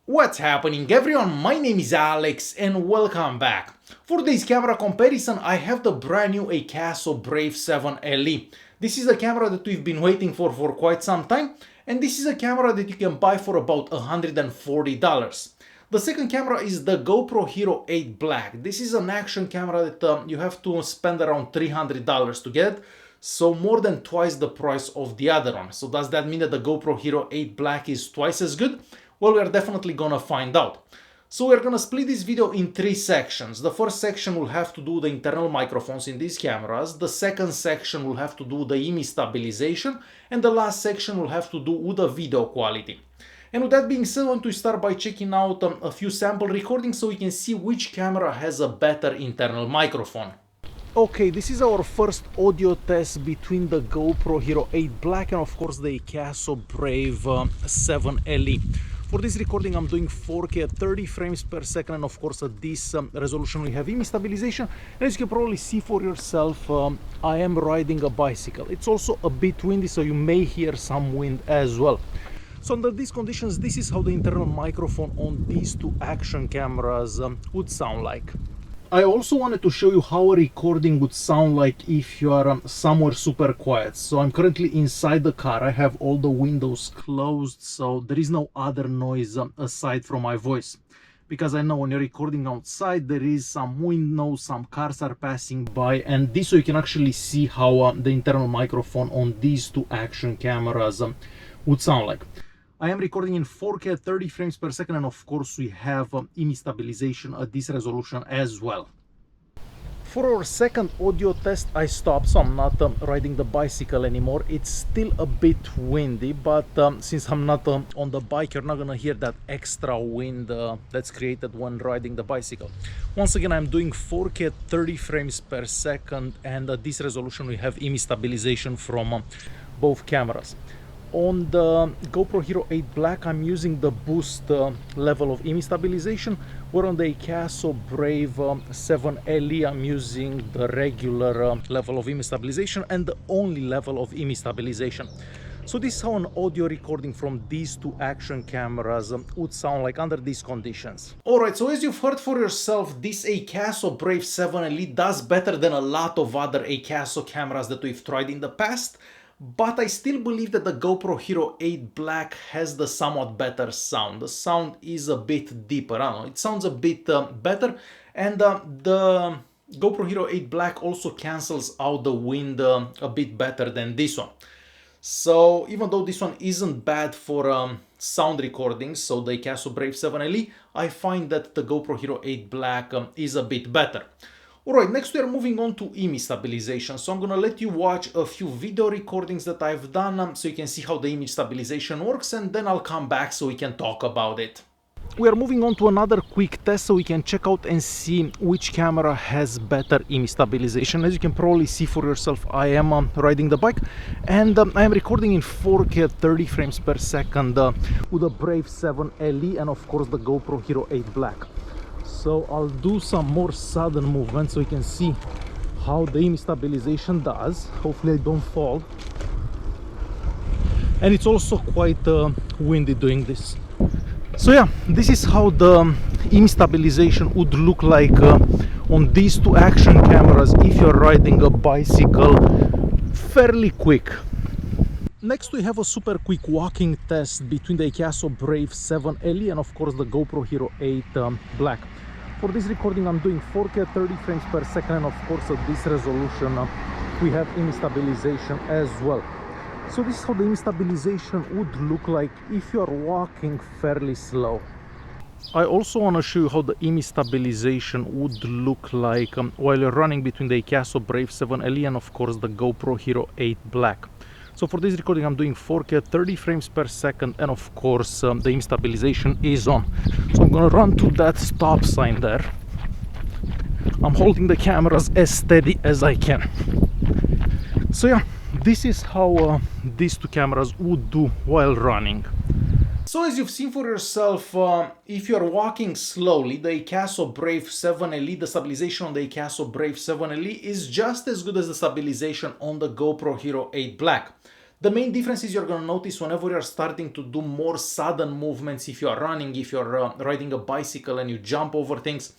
What's happening everyone, my name is Alex and welcome back. For this camera comparison I have the brand new Akaso Brave 7 LE. This is a camera that we've been waiting for quite some time, and this is a camera that you can buy for about $140. The second camera is the GoPro Hero 8 Black. This is an action camera that you have to spend around $300 to get, so more than twice the price of the other one. So does that mean that the GoPro Hero 8 Black is twice as good? Well, we are definitely gonna find out. So we're gonna split this video in three sections. The first section will have to do the internal microphones in these cameras, the second section will have to do the image stabilization, and the last section will have to do with the video quality. And with that being said, I want to start by checking out a few sample recordings so we can see which camera has a better internal microphone. Okay, this is our first audio test between the GoPro Hero 8 Black and of course the Akaso Brave 7 LE. For this recording I'm doing 4K at 30 frames per second, and of course at this resolution we have image stabilization. And as you can probably see for yourself, I am riding a bicycle. It's also a bit windy, so you may hear some wind as well. So under these conditions, this is how the internal microphone on these two action cameras would sound like. I also wanted to show you how a recording would sound like if you are somewhere super quiet. So I'm currently inside the car, I have all the windows closed, so there is no other noise aside from my voice. Because I know when you're recording outside, there is some wind, some cars are passing by, and this way you can actually see how the internal microphone on these two action cameras would sound like. I am recording in 4K at 30 frames per second, and of course we have image stabilization at this resolution as well. For our second audio test I stopped, so I'm not riding the bicycle anymore. It's still a bit windy, but since I'm not on the bike, you're not gonna hear that extra wind that's created when riding the bicycle. Once again, I'm doing 4K at 30 frames per second, and at this resolution we have image stabilization from both cameras. On the GoPro Hero 8 Black, I'm using the boost level of image stabilization, where on the Akaso Brave 7 LE I'm using the regular level of image stabilization and the only level of image stabilization. So this is how an audio recording from these two action cameras would sound like under these conditions. Alright, so as you've heard for yourself, this Akaso Brave 7 LE does better than a lot of other Akaso cameras that we've tried in the past. But I still believe that the GoPro Hero 8 Black has the somewhat better sound. The sound is a bit deeper, I don't know, it sounds a bit better, and the GoPro Hero 8 Black also cancels out the wind a bit better than this one. So even though this one isn't bad for sound recordings, so the Akaso Brave 7 LE, I find that the GoPro Hero 8 Black is a bit better. Alright, next we are moving on to image stabilization, so I'm gonna let you watch a few video recordings that I've done so you can see how the image stabilization works, and then I'll come back so we can talk about it. We are moving on to another quick test so we can check out and see which camera has better image stabilization. As you can probably see for yourself, I am riding the bike, and I am recording in 4K at 30 frames per second with the Brave 7 LE and of course the GoPro Hero 8 Black. So I'll do some more sudden movements so you can see how the image stabilization does. Hopefully I don't fall. And it's also quite windy doing this. So yeah, this is how the image stabilization would look like on these two action cameras if you're riding a bicycle fairly quick. Next we have a super quick walking test between the Akaso Brave 7 LE and of course the GoPro Hero 8 Black. For this recording I'm doing 4K at 30 frames per second, and of course at this resolution we have image stabilization as well. So this is how the image stabilization would look like if you are walking fairly slow. I also want to show you how the image stabilization would look like while you're running between the Akaso Brave 7 LE and of course the GoPro Hero 8 Black. So for this recording I'm doing 4K at 30 frames per second, and of course the image stabilization is on. So I'm gonna run to that stop sign there. I'm holding the cameras as steady as I can. So yeah, this is how these two cameras would do while running. So as you've seen for yourself, if you're walking slowly, the Akaso Brave 7 LE, the stabilization on the Akaso Brave 7 LE is just as good as the stabilization on the GoPro Hero 8 Black. The main difference is you're going to notice whenever you're starting to do more sudden movements, if you're running, if you're riding a bicycle and you jump over things.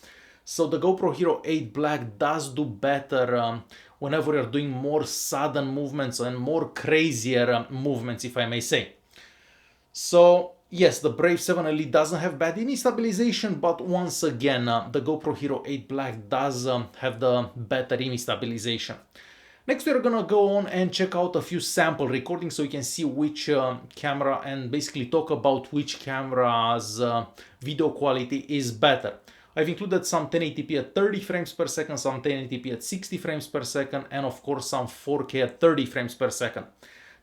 So the GoPro Hero 8 Black does do better whenever you're doing more sudden movements and more crazier movements, if I may say. So yes, the Brave 7 Elite doesn't have bad image stabilization, but once again, the GoPro Hero 8 Black does have the better image stabilization. Next, we're gonna go on and check out a few sample recordings so you can see which camera and basically talk about which camera's video quality is better. I've included some 1080p at 30 frames per second, some 1080p at 60 frames per second, and of course some 4K at 30 frames per second.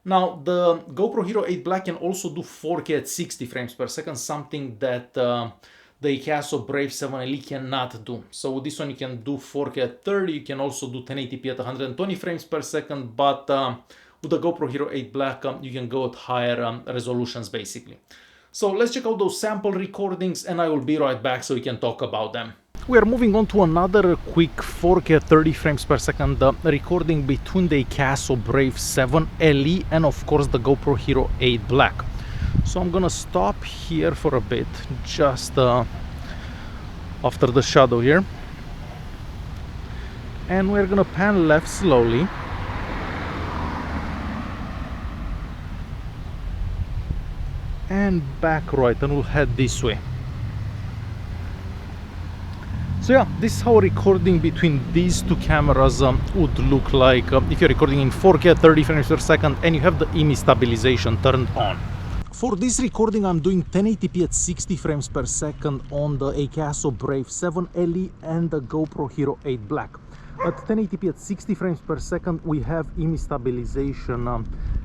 Now, the GoPro Hero 8 Black can also do 4K at 60 frames per second, something that the Akaso Brave 7 Elite cannot do. So with this one you can do 4K at 30, you can also do 1080p at 120 frames per second, but with the GoPro Hero 8 Black you can go at higher resolutions basically. So let's check out those sample recordings and I will be right back so we can talk about them. We are moving on to another quick 4K 30 frames per second recording between the Akaso Brave 7 LE and of course the GoPro Hero 8 Black. So I'm gonna stop here for a bit, just after the shadow here. And we're gonna pan left slowly. And back right, and we'll head this way. So yeah, this is how recording between these two cameras would look like if you're recording in 4K at 30 frames per second and you have the image stabilization turned on. For this recording I'm doing 1080p at 60 frames per second on the Akaso Brave 7 LE and the GoPro Hero 8 Black. At 1080p at 60 frames per second we have image stabilization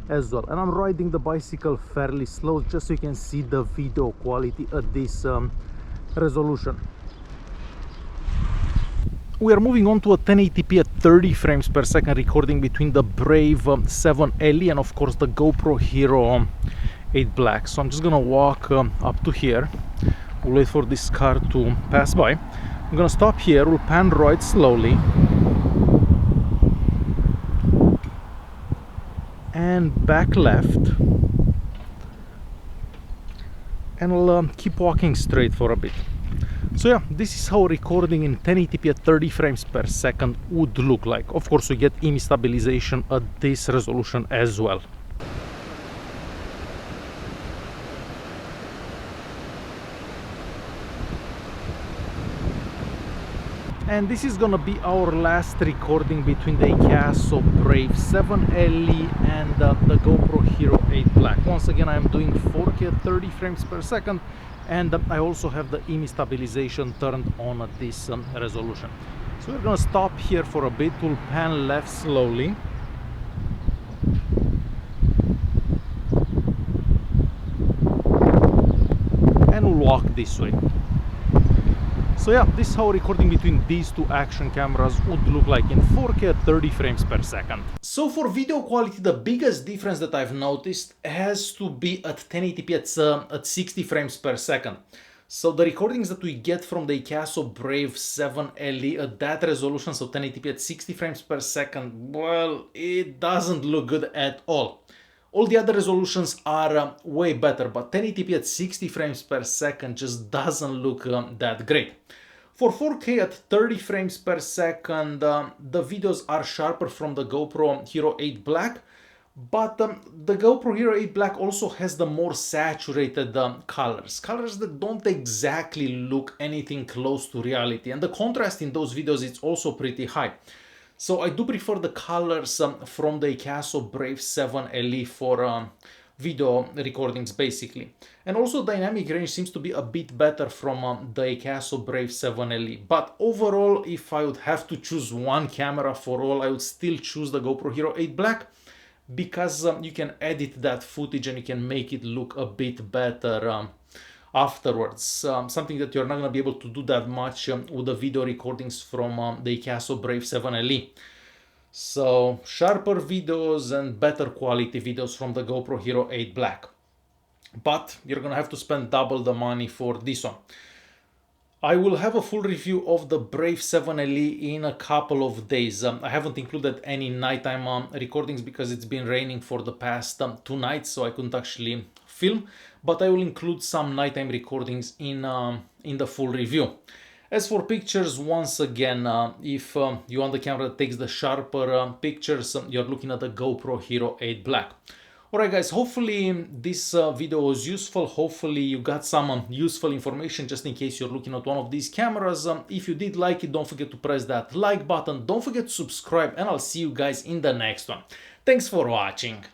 as well. And I'm riding the bicycle fairly slow just so you can see the video quality at this resolution. We are moving on to a 1080p at 30 frames per second recording between the Brave 7 LE and of course the GoPro Hero 8 Black. So I'm just gonna walk up to here. We'll wait for this car to pass by. I'm gonna stop here, we'll pan right slowly. And back left. And we'll keep walking straight for a bit. So yeah, this is how recording in 1080p at 30 frames per second would look like. Of course, we get image stabilization at this resolution as well. And this is gonna be our last recording between the Akaso Brave 7 LE and the GoPro Hero 8 Black. Once again, I'm doing 4K at 30 frames per second, and I also have the image stabilization turned on at this resolution. So we're gonna stop here for a bit, we'll pan left slowly. And we'll walk this way. So yeah, this is how recording between these two action cameras would look like in 4K at 30 frames per second. So for video quality, the biggest difference that I've noticed has to be at 1080p at 60 frames per second. So the recordings that we get from the Akaso Brave 7 LE at that resolution, so 1080p at 60 frames per second, well, it doesn't look good at all. All the other resolutions are way better, but 1080p at 60 frames per second just doesn't look that great. For 4K at 30 frames per second, the videos are sharper from the GoPro Hero 8 Black, but the GoPro Hero 8 Black also has the more saturated colors that don't exactly look anything close to reality, and the contrast in those videos is also pretty high. So I do prefer the colors from the Akaso Brave 7 LE for video recordings basically. And also dynamic range seems to be a bit better from the Akaso Brave 7 LE. But overall, if I would have to choose one camera for all, I would still choose the GoPro Hero 8 Black, because you can edit that footage and you can make it look a bit better afterwards, something that you're not going to be able to do that much with the video recordings from the Akaso Brave 7 LE. So sharper videos and better quality videos from the GoPro Hero 8 Black. But you're going to have to spend double the money for this one. I will have a full review of the Brave 7 LE in a couple of days. I haven't included any nighttime recordings because it's been raining for the past 2 nights, so I couldn't actually film, but I will include some nighttime recordings in the full review. As for pictures, once again, if you want the camera that takes the sharper pictures, you're looking at the GoPro Hero 8 Black. Alright guys, hopefully this video was useful. Hopefully you got some useful information just in case you're looking at one of these cameras. If you did like it, don't forget to press that like button. Don't forget to subscribe, and I'll see you guys in the next one. Thanks for watching.